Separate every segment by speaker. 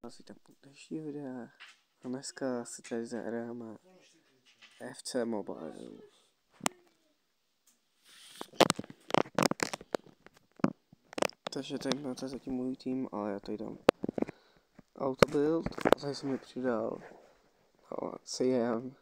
Speaker 1: Asi tak po dnešní videa. A dneska si tady zahráme FC Mobile. Takže tady máte zatím můj tým, ale já tady dám autobuild. A tady jsem mi přidal Sian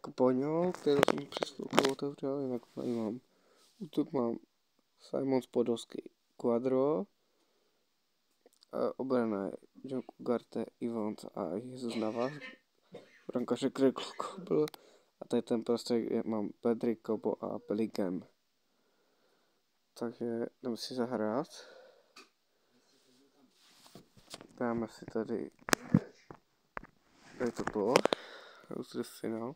Speaker 1: Kpoňol, kterou jsem před chvilkou otevřel, jinak tady mám útok, mám Simons Podolsky Quadro, obrana je John Ugarte, Ivons a Jesus Navas, brankaře Greg Kobel, a tady ten prostě mám Pedri, Kobo a Bellingham. Takže jdeme si zahrát. Dáme si tady to bylo, už je finál.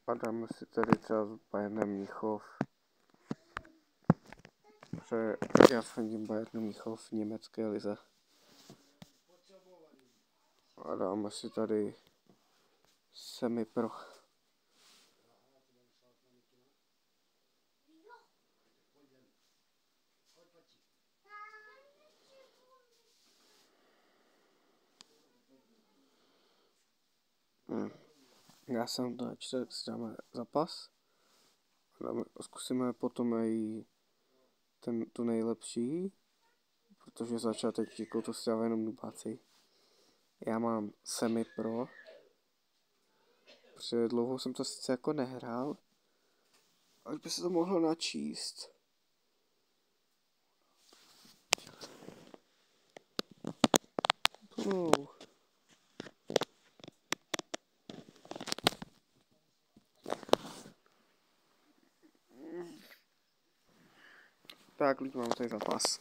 Speaker 1: A dáme si tady třeba s Bayernem Mnichov. Protože já fandím Bayernu Mnichov v německé lize. A dáme si tady semi-pro. Já jsem to načte, tak si dáme zápas. Zkusíme potom i tu nejlepší, protože začátečníkou to stávají jenom nubáci. Já mám semi-pro. Protože dlouho jsem to sice jako nehrál, ale by se to mohlo načíst. Tak, lidi, mám tady zápas.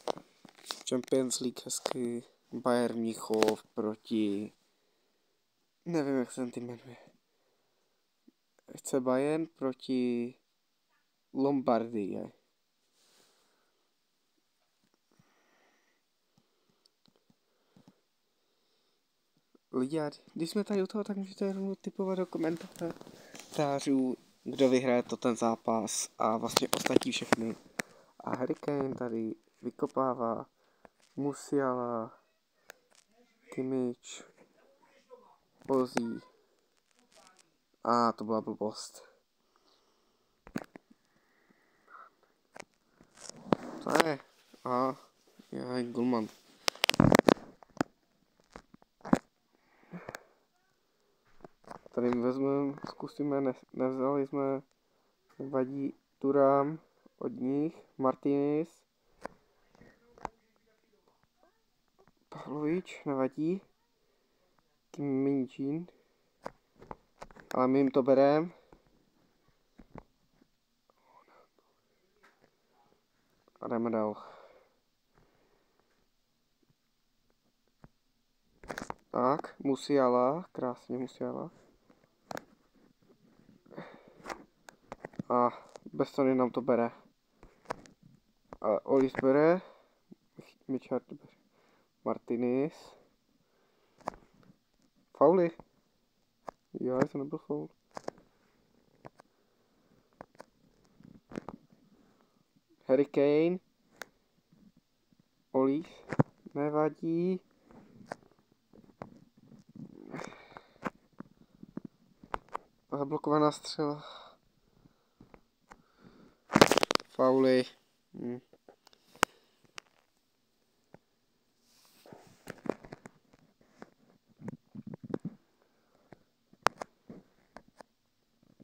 Speaker 1: Champions League hezky. Bayern Mnichov proti... Nevím, jak se ten tým jmenuje. Chce Bayern proti Lombardie. Lidi, když jsme tady u toho, tak můžete rovnou typovat do komentářů, kdo vyhraje to ten zápas a vlastně ostatní všechny. A Harry Kane tady vykopává Musiala, Kimmich, Ozzy. To byla blbost. To je. Já golman. Tady vezmeme, zkusíme, nevzali jsme, vadí Thuram od nich, Martinez, Pavlovič, nevadí, Kimmich, ale my jim to bereme. A jdeme dál. Tak, Musiala, krásně Musiala. Bez Tony nám to bere. Olis bere, Michard bere, Martinez. Fauly. Jo, to nebyl faul. Harry Kane. Olis. Nevadí. Zablokovaná střela. Fauly.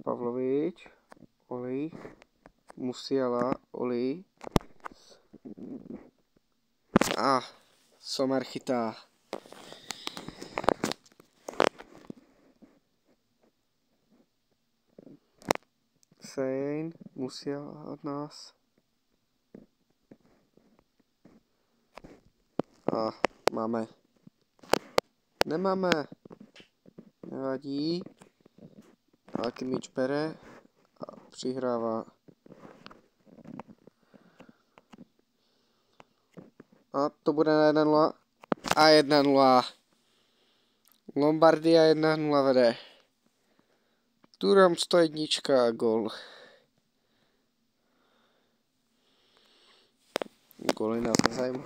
Speaker 1: Pavlovič. Oli. Musiala. Oli. Sommer chytá. Sejn, Musiala od nás. Máme. Nemáme. Nevadí. Ale Kimmich bere a přihrává. To bude na 1-0. A 1-0. Lombardia 1-0 vede. Thuram 101 a gol. góly nás nezajímá.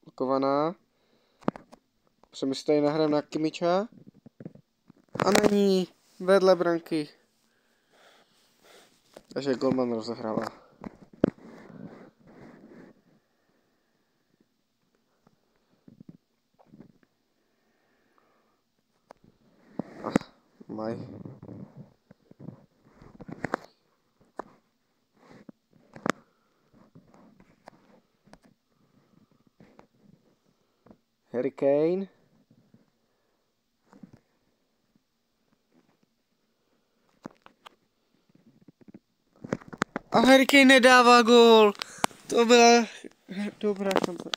Speaker 1: Blokovaná. Přemysl tady nahrám na Kimiča. A není vedle branky. Takže golman rozehrává. Maj. Harry Kane. A Harry Kane nedává gól. To byla dobrá šance.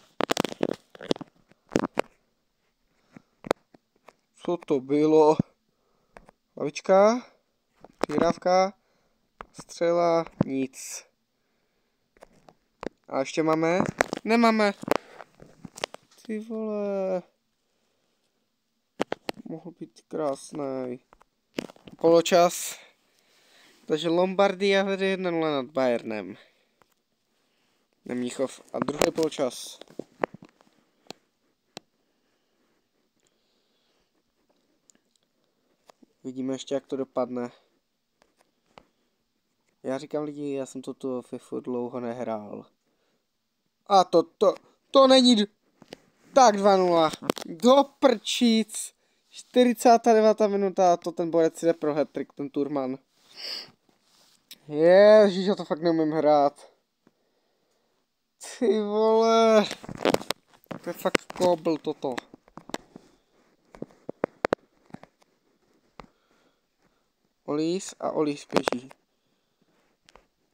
Speaker 1: Co to bylo? Lavička, přihrávka, střela, nic. A ještě máme? Nemáme. Ty vole. Mohl být krásný. Poločas. Takže Lombardia vede 1-0 nad Bayernem. Mnichov. A druhý poločas. Vidíme ještě, jak to dopadne. Já říkám lidi, já jsem toto FIFU dlouho nehrál. A to není... Tak 2-0. Do prčíc. 49. minuta a to ten borec si jde pro hat-trick, ten Turman. Ježiš, já to fakt neumím hrát. Ty vole. To je fakt kobl toto. Olís a Olís běží.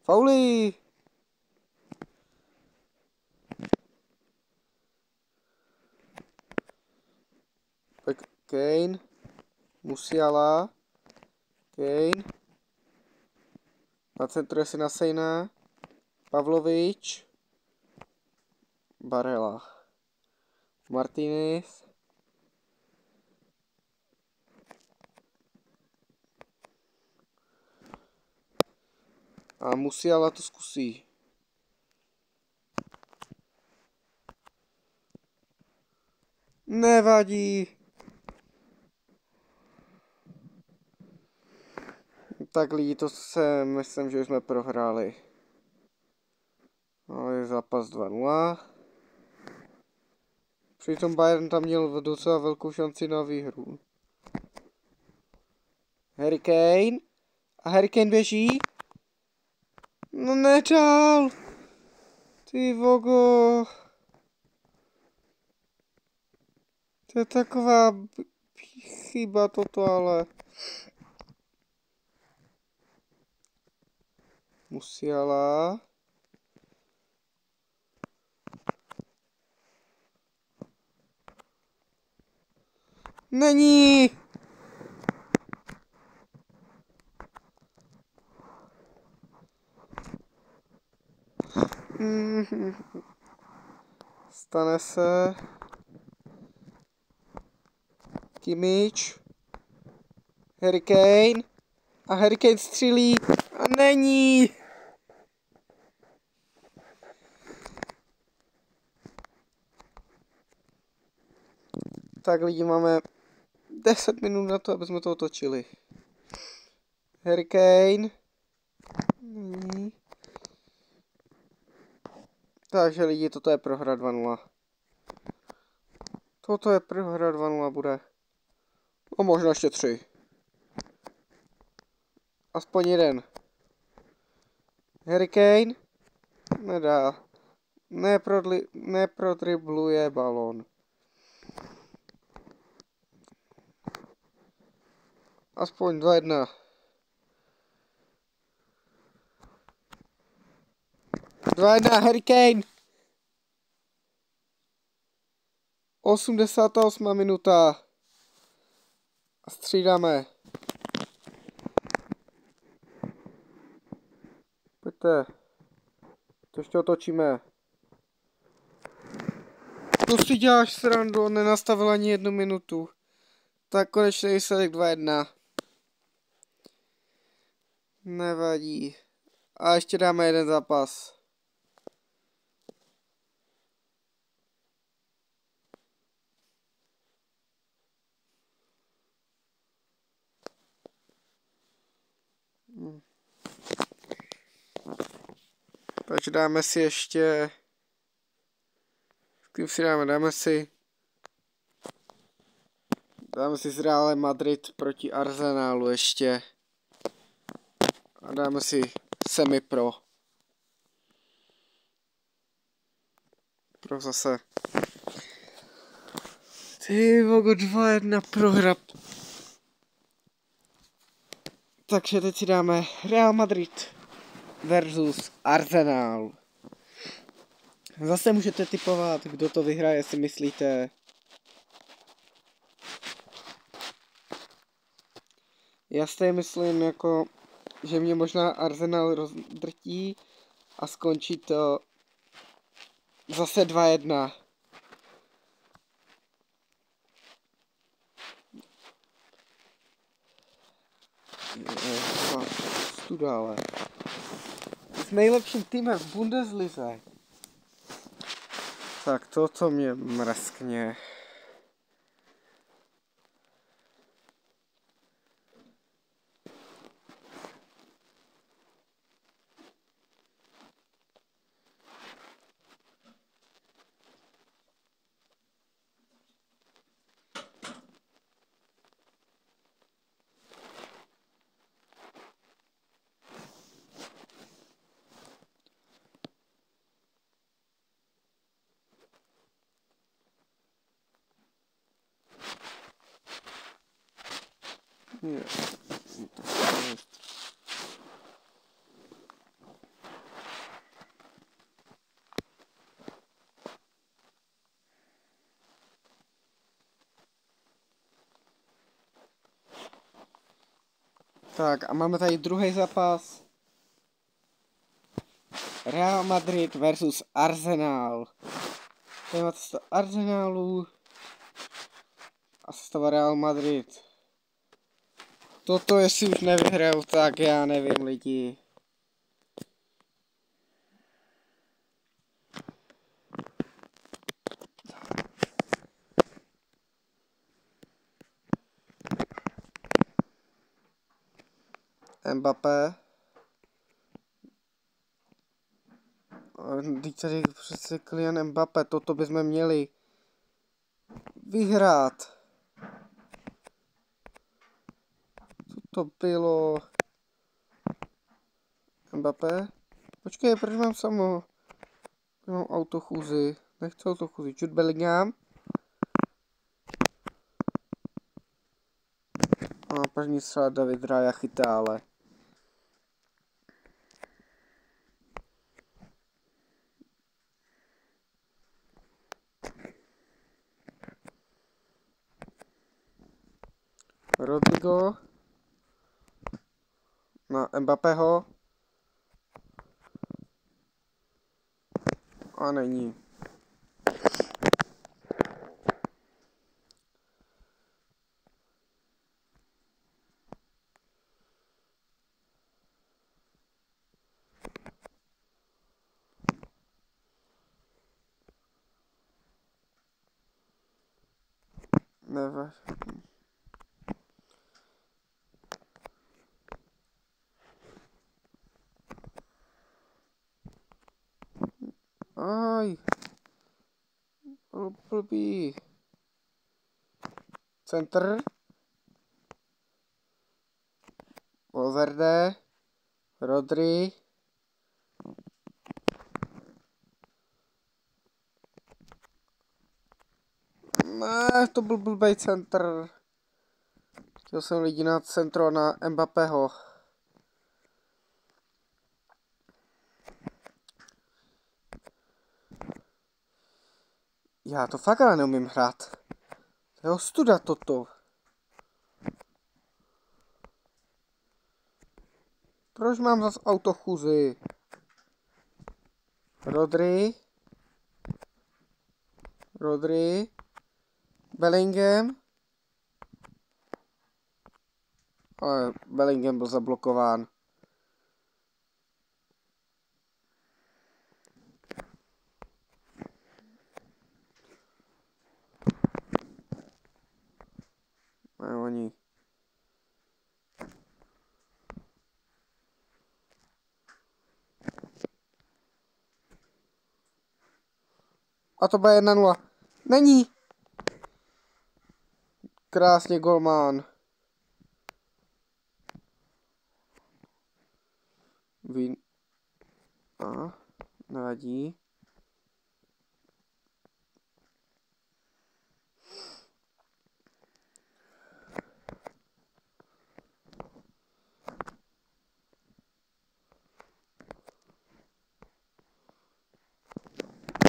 Speaker 1: Fauly! Tak Kane. Musiala. Kane. Nacentruje si na Sejna. Pavlovič. Barella. Martinez. A Musiala to zkusí. Nevadí. Tak lidi, to se myslím, že jsme prohráli. No, je zápas 2-0. Přitom Bayern tam měl docela velkou šanci na výhru. Harry Kane. A Harry Kane běží. No nedal. Ty vogo. To je taková chyba toto, ale... Musiala. Není! Stane se. Kimmich. Harry Kane. A Harry Kane střílí. A není! Tak lidi, máme 10 minut na to, aby jsme to otočili. Harry Kane. Není. Takže lidi, toto je prohra 2-0. Toto je prohra 2-0 bude. No možná ještě 3. Aspoň jeden. Harry Kane. Nedá. Neprodribluje balón. Aspoň 2-1. 2-1 Harry Kane. 88. minuta. A střídáme. Pojďte. To ještě otočíme. To si děláš srandu, on nenastavil ani 1 minutu. Tak konečný výsledek 2-1. Nevadí. A ještě dáme jeden zápas. Takže dáme si ještě... Kým si dáme? Dáme si s Realem Madrid proti Arsenalu ještě. A dáme si semi-pro. Pro zase. Ty vogo, 2-1 prohrat. Takže teď si dáme Real Madrid versus Arsenal. Zase můžete tipovat, kdo to vyhraje, si myslíte. Já si myslím, jako, že mě možná Arsenal rozdrtí a skončí to zase 2-1. Studále. S nejlepším týmem v Bundeslize. Tak toto mě mrskně. Tak a máme tady druhý zápas. Real Madrid versus Arsenal. Tady máte to Arsenalu a sestava Real Madrid. Toto jestli už nevyhraju, tak já nevím lidi. Mbappé. Teď tady přece Kylian Mbappé, toto bychom měli vyhrát. Co to bylo? Mbappé? Počkej, proč mám mám autochůzi? Nechci autochůzi. Jude Bellingham. A první střela David Raya chytá, ale. Rodrigo na Mbappého a není. Never. Aj. Blbý. Centr. Valverde. Rodri. Ne, to byl blbý centr. Chtěl jsem lidi na centro na Mbappého. Já to fakt ale neumím hrát. To je ostuda toto. Proč mám zas autochůzi? Rodri. Rodri. Bellingham. Ale Bellingham byl zablokován. Ne, oni. A to bude 1-0. Není. Krásně golman. Nevadí.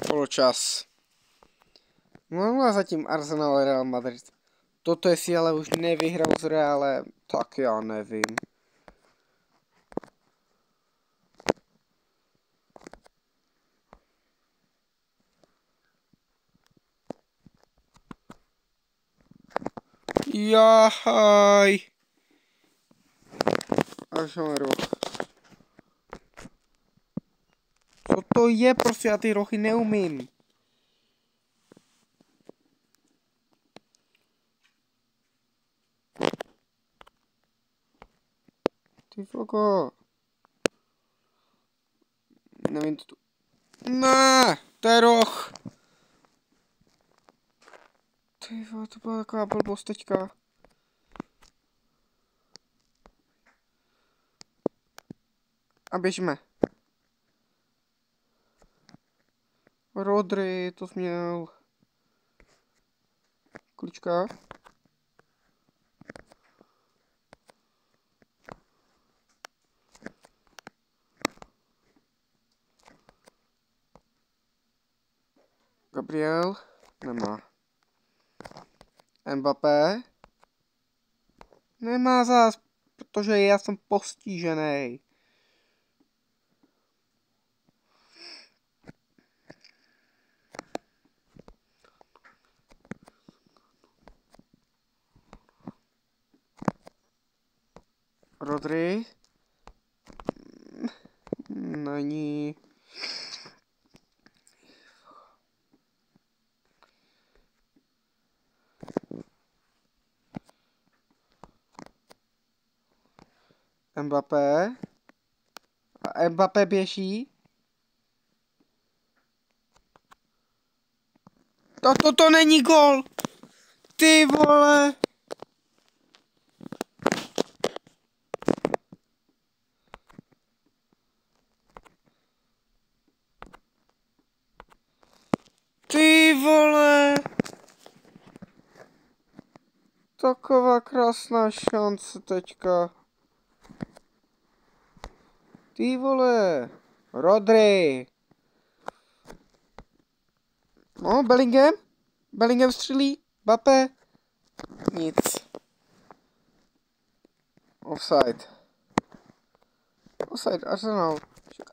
Speaker 1: Poločas. No a zatím Arsenal Real Madrid. Toto jestli ale už nevyhrál s Realem, tak já nevím. Jahaj. Až roh. Co to je prostě, já ty rohy neumím. Ty fogo. Nevím to tu. Ne, to je roh. Ty vole, to byla taková blbost teďka. A běžme. Rodri, to jsi měl. Klička. Gabriel. Nemá. Mbappé. Nemá zás, protože já jsem postižený. Rodri. Není. Mbappé. A Mbappé běží. To není gol. Ty vole. Ty vole. Taková krásná šance teďka. Ty vole. Rodri. No, Bellingham. Bellingham střílí. Mbappé. Nic. Offside. Offside, Arsenal.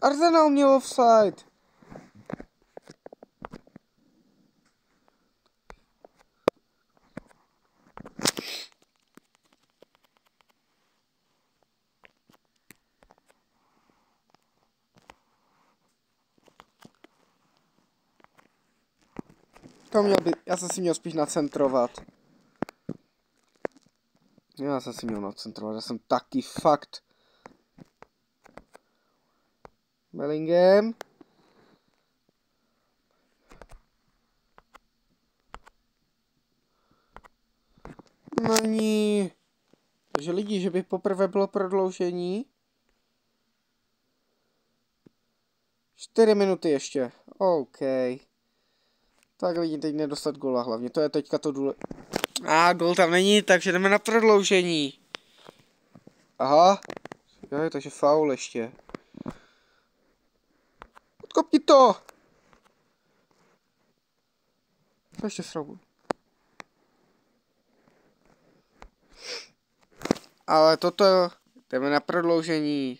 Speaker 1: Arsenal měl offside. To měl by, já jsem si měl spíš nacentrovat. Já jsem si měl nacentrovat, já jsem taky fakt. Bellingham. Není. Takže lidi, že by poprvé bylo prodloužení. 4 minuty ještě. OK. Tak lidi, teď nedostat gola hlavně. To je teďka to důležité. Gol tam není, takže jdeme na prodloužení. Aha. Jo, takže faul ještě. Odkopni to! To ještě faul. Ale toto, jdeme na prodloužení.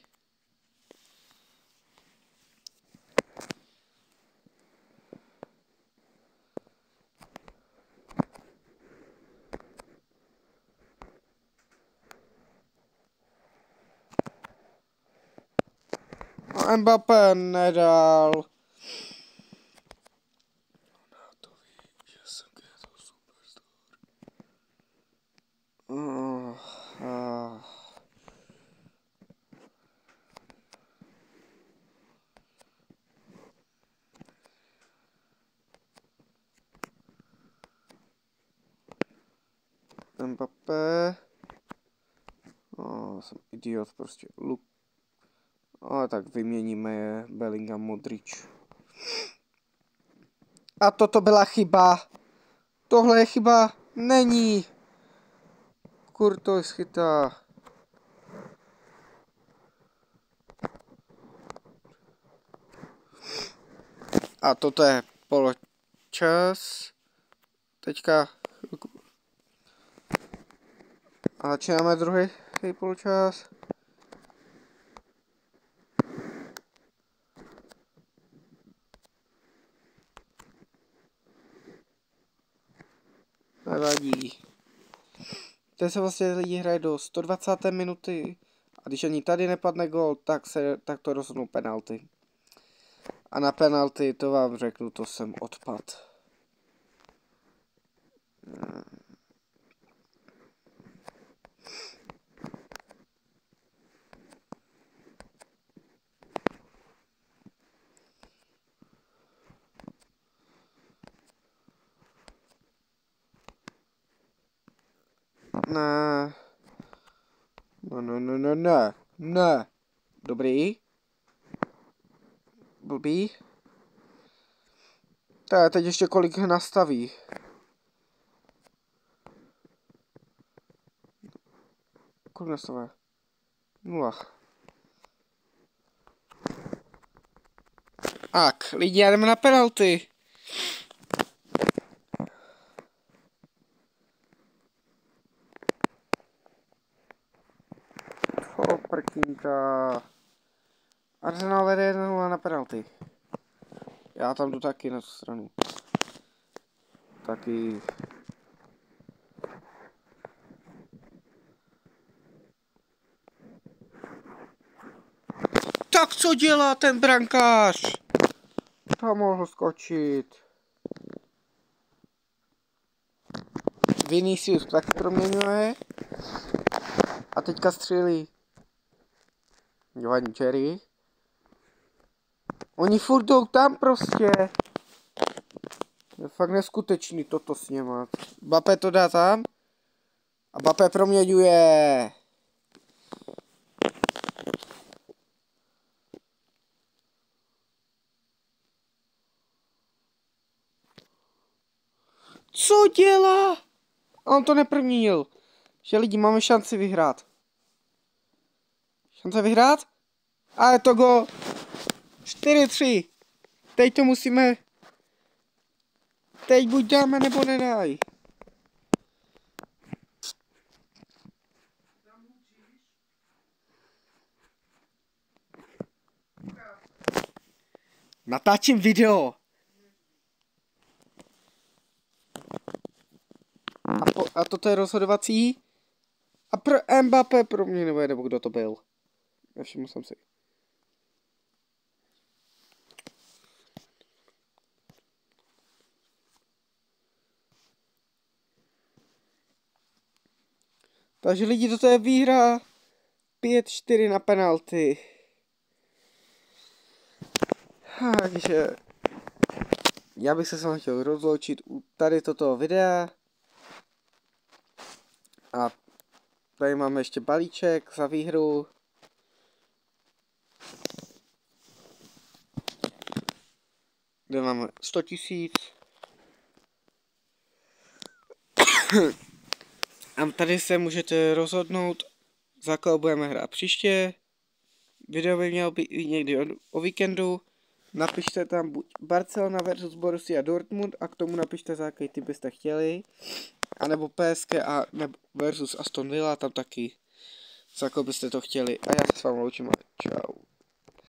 Speaker 1: Mbappé nedal. To ví, že jsem to superstar. Mbappé. Jsem idiot prostě. Ale tak vyměníme je. Bellingham, Modrič. A toto byla chyba. Tohle je chyba. Není. Courtois chytá. A toto je poločas. Teďka. A začínáme druhý poločas. Nevadí. Teď se vlastně lidi hraje do 120. minuty. A když ani tady nepadne gól, tak to rozhodnou penalty. A na penalty, to vám řeknu, to jsem odpad. Ne. Ne. Dobrý. Blbý. Teď ještě kolik nastaví. Kolik nastaví? 0. Tak, lidi, jdeme na penalty. Prkínka. Arsenal vede 1-0 na penalty. Já tam jdu taky na tu stranu. Taky. Tak co dělá ten brankář? Tam mohl skočit. Vinicius taky proměňuje. A teďka střílí. Giovanni Cherry. Oni furt jdou tam prostě. Je fakt neskutečný toto snímat. Mbappé to dá tam. A Mbappé proměňuje. Co dělá? A on to neproměnil. Že lidi, máme šanci vyhrát. Šance vyhrát? A je to gol. 4-3. Teď to musíme. Teď buď dáme, nebo nedaj. Natáčím video. A toto je rozhodovací. A pro Mbappé pro mě nebo kdo to byl. Nevšiml jsem si. Takže lidi, toto je výhra 5-4 na penalty. Takže já bych se s vámi chtěl rozloučit u tady toto videa. A tady máme ještě balíček za výhru. Kde máme 100 000. A tady se můžete rozhodnout, za koho budeme hrát příště. Video by mělo být někdy o víkendu. Napište tam buď Barcelona versus Borussia Dortmund a k tomu napište, za jaký typ byste chtěli. A nebo PSG a nebo versus Aston Villa, tam taky, za koho byste to chtěli. A já se s vámi loučím. Čau.